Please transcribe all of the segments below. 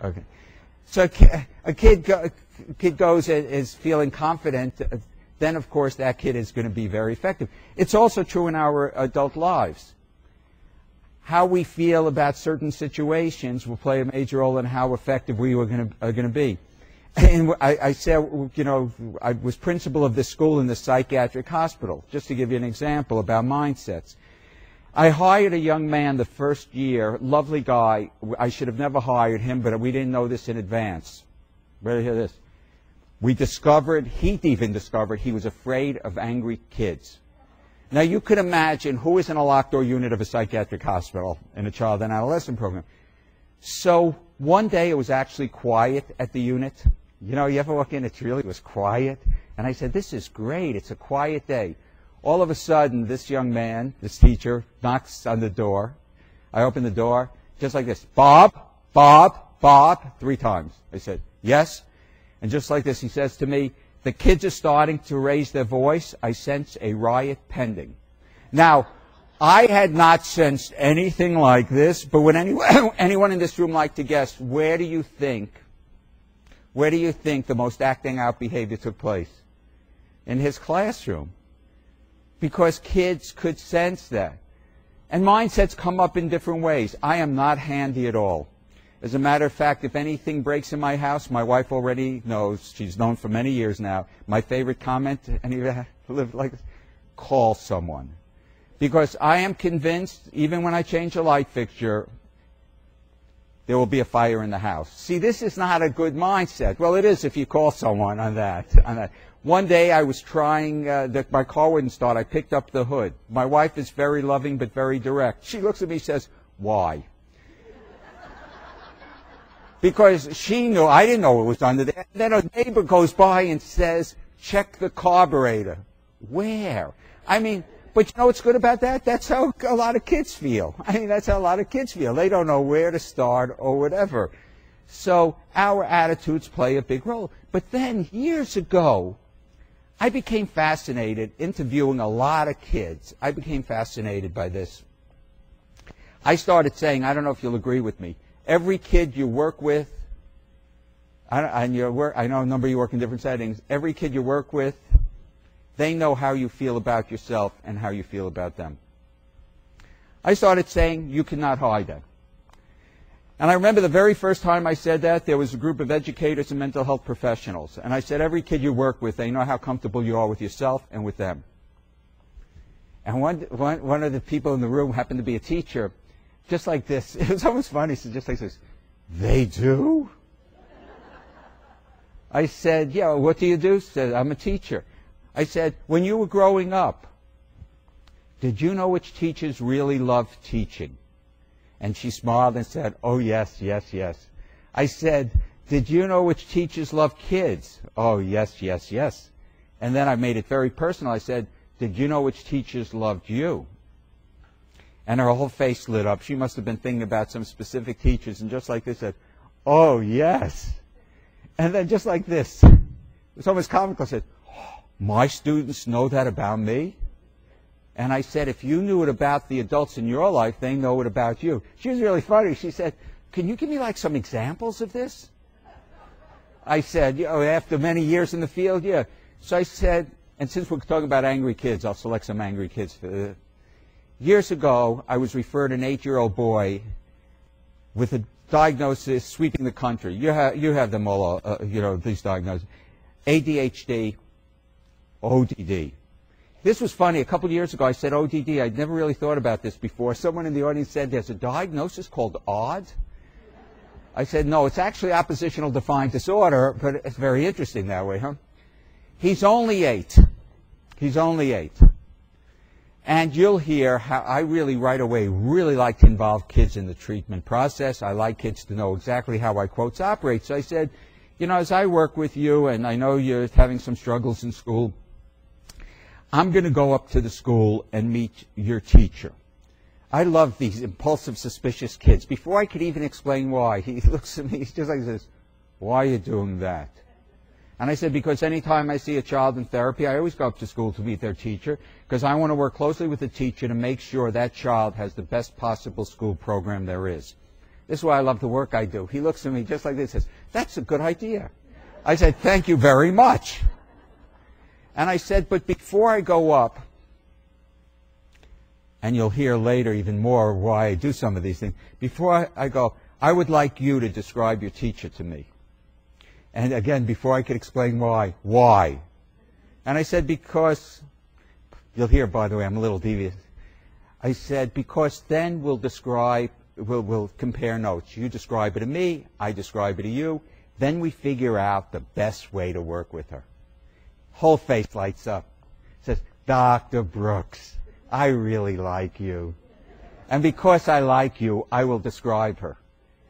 Okay. So a kid goes and is feeling confident, then of course that kid is going to be very effective. It's also true in our adult lives. How we feel about certain situations will play a major role in how effective we are going to be. And I said, you know, I was principal of this school in the psychiatric hospital, just to give you an example about mindsets. I hired a young man the first year, lovely guy. I should have never hired him, but we didn't know this in advance. Ready to hear this? We discovered, he even discovered, he was afraid of angry kids. Now you could imagine who is in a locked door unit of a psychiatric hospital in a child and adolescent program. So one day it was actually quiet at the unit. You know, you ever walk in, it really was quiet. And I said, this is great, it's a quiet day. All of a sudden, this young man, this teacher, knocks on the door. I open the door, just like this, Bob, Bob, Bob, 3 times. I said, yes. And just like this, he says to me, the kids are starting to raise their voice. I sense a riot pending. Now, I had not sensed anything like this, but would anyone in this room like to guess, where do you think the most acting out behavior took place? In his classroom. Because kids could sense that. And mindsets come up in different ways. I am not handy at all. As a matter of fact, if anything breaks in my house, my wife already knows, she's known for many years now, my favorite comment, and you live like this, call someone. Because I am convinced, even when I change a light fixture, there will be a fire in the house. See, this is not a good mindset. Well, it is if you call someone on that. One day I was trying, my car wouldn't start. I picked up the hood. My wife is very loving but very direct. She looks at me and says, why? Because she knew, I didn't know it was under there. Then a neighbor goes by and says, check the carburetor. Where? I mean, but you know what's good about that? That's how a lot of kids feel. I mean, that's how a lot of kids feel. They don't know where to start or whatever. So our attitudes play a big role. But then, years ago, I became fascinated interviewing a lot of kids. I became fascinated by this. I started saying, I don't know if you'll agree with me, every kid you work with, I know a number of you work in different settings, every kid you work with, they know how you feel about yourself and how you feel about them. I started saying, you cannot hide that. And I remember the very first time I said that, there was a group of educators and mental health professionals. And I said, every kid you work with, they know how comfortable you are with yourself and with them. And one of the people in the room happened to be a teacher, just like this. It was almost funny. So just like this, they do? I said, yeah, what do you do? She said, I'm a teacher. I said, when you were growing up, did you know which teachers really loved teaching? And she smiled and said, oh, yes, yes, yes. I said, did you know which teachers love kids? Oh, yes, yes, yes. And then I made it very personal. I said, did you know which teachers loved you? And her whole face lit up. She must have been thinking about some specific teachers. And just like this, said, oh, yes. And then just like this, it was almost comical. I said, oh, my students know that about me? And I said, if you knew it about the adults in your life, they know it about you. She was really funny. She said, can you give me like some examples of this? I said, you know, after many years in the field, yeah. So I said, and since we're talking about angry kids, I'll select some angry kids. Years ago, I was referred an 8-year-old boy with a diagnosis sweeping the country. You have them all, you know, these diagnoses. ADHD, ODD. This was funny. A couple of years ago, I said ODD. I'd never really thought about this before. Someone in the audience said, there's a diagnosis called ODD? I said, no, it's actually oppositional defiant disorder, but it's very interesting that way, huh? He's only 8. He's only 8. And you'll hear how I really, right away, really like to involve kids in the treatment process. I like kids to know exactly how I, quotes, operate. So I said, you know, as I work with you, and I know you're having some struggles in school, I'm going to go up to the school and meet your teacher. I love these impulsive, suspicious kids. Before I could even explain why, he looks at me, he's just like this, why are you doing that? And I said, because anytime I see a child in therapy, I always go up to school to meet their teacher, because I want to work closely with the teacher to make sure that child has the best possible school program there is. This is why I love the work I do. He looks at me just like this and says, that's a good idea. I said, thank you very much. And I said, but before I go up, and you'll hear later even more why I do some of these things, before I go, I would like you to describe your teacher to me. And again, before I could explain why? And I said, because, you'll hear, by the way, I'm a little devious. I said, because then we'll compare notes. You describe it to me, I describe it to you, then we figure out the best way to work with her. Whole face lights up. Says, Dr. Brooks, I really like you. And because I like you, I will describe her.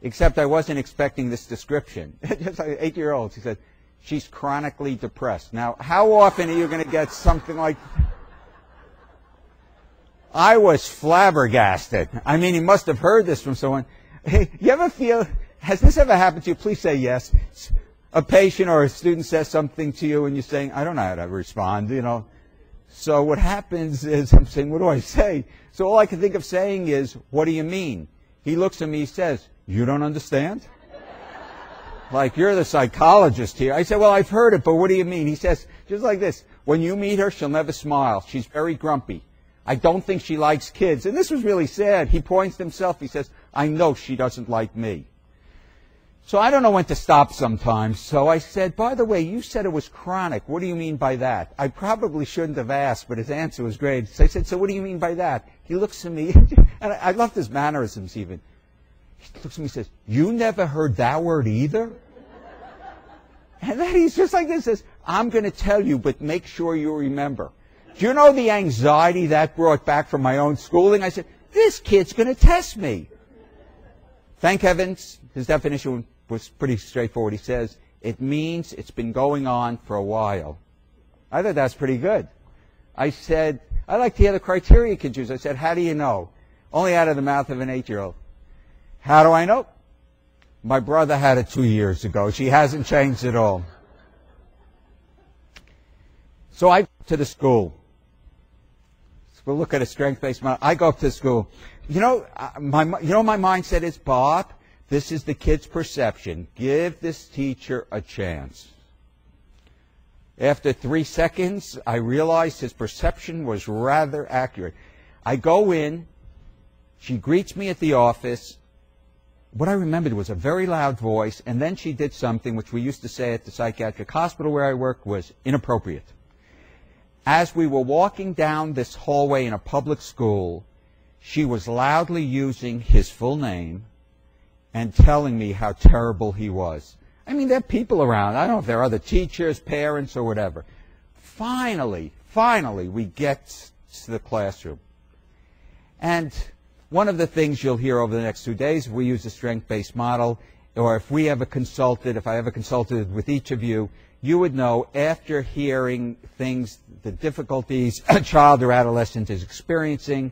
Except I wasn't expecting this description. Just like 8-year-olds. He said, she's chronically depressed. Now, how often are you going to get something like that? I was flabbergasted. I mean, he must have heard this from someone. Hey, you ever feel, has this ever happened to you? Please say yes. A patient or a student says something to you and you're saying, I don't know how to respond, you know. So what happens is I'm saying, what do I say? So all I can think of saying is, what do you mean? He looks at me, he says, you don't understand? Like, you're the psychologist here. I said, well, I've heard it, but what do you mean? He says, just like this, when you meet her, she'll never smile. She's very grumpy. I don't think she likes kids. And this was really sad. He points to himself. He says, I know she doesn't like me. So I don't know when to stop sometimes. So I said, by the way, you said it was chronic. What do you mean by that? I probably shouldn't have asked, but his answer was great. So I said, so what do you mean by that? He looks at me, and I loved his mannerisms even. He looks at me and says, you never heard that word either? And then he's just like this, says, I'm going to tell you, but make sure you remember. Do you know the anxiety that brought back from my own schooling? I said, this kid's going to test me. Thank heavens, his definition was pretty straightforward. He says, it means it's been going on for a while. I thought that's pretty good. I said, I like to hear the criteria kids use. I said, how do you know? Only out of the mouth of an 8-year-old. How do I know? My brother had it 2 years ago. She hasn't changed at all. So I go to the school. We'll look at a strength-based model. I go up to the school. You know, my mindset is, Bob, this is the kid's perception. Give this teacher a chance. After 3 seconds, I realized his perception was rather accurate. I go in. She greets me at the office. What I remembered was a very loud voice, and then she did something which we used to say at the psychiatric hospital where I worked was inappropriate. As we were walking down this hallway in a public school, she was loudly using his full name and telling me how terrible he was. I mean, there are people around. I don't know if there are other teachers, parents, or whatever. Finally, we get to the classroom. And one of the things you'll hear over the next 2 days, we use a strength-based model, or if I ever consulted with each of you, you would know after hearing things, the difficulties a child or adolescent is experiencing,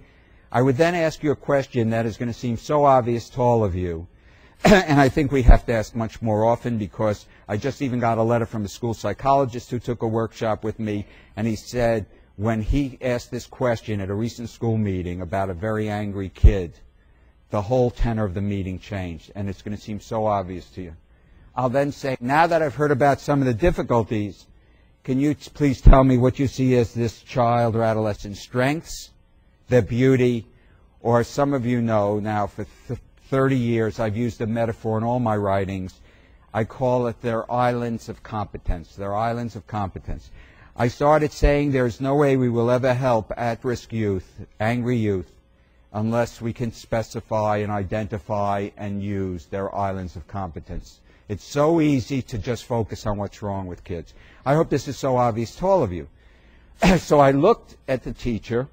I would then ask you a question that is going to seem so obvious to all of you. And I think we have to ask much more often because I just even got a letter from a school psychologist who took a workshop with me, and he said when he asked this question at a recent school meeting about a very angry kid, the whole tenor of the meeting changed, and it's going to seem so obvious to you. I'll then say, now that I've heard about some of the difficulties, can you please tell me what you see as this child or adolescent's strengths, their beauty, or some of you know now for 30 years I've used a metaphor in all my writings. I call it their islands of competence, their islands of competence. I started saying there's no way we will ever help at-risk youth, angry youth, unless we can specify and identify and use their islands of competence. It's so easy to just focus on what's wrong with kids. I hope this is so obvious to all of you. So I looked at the teacher,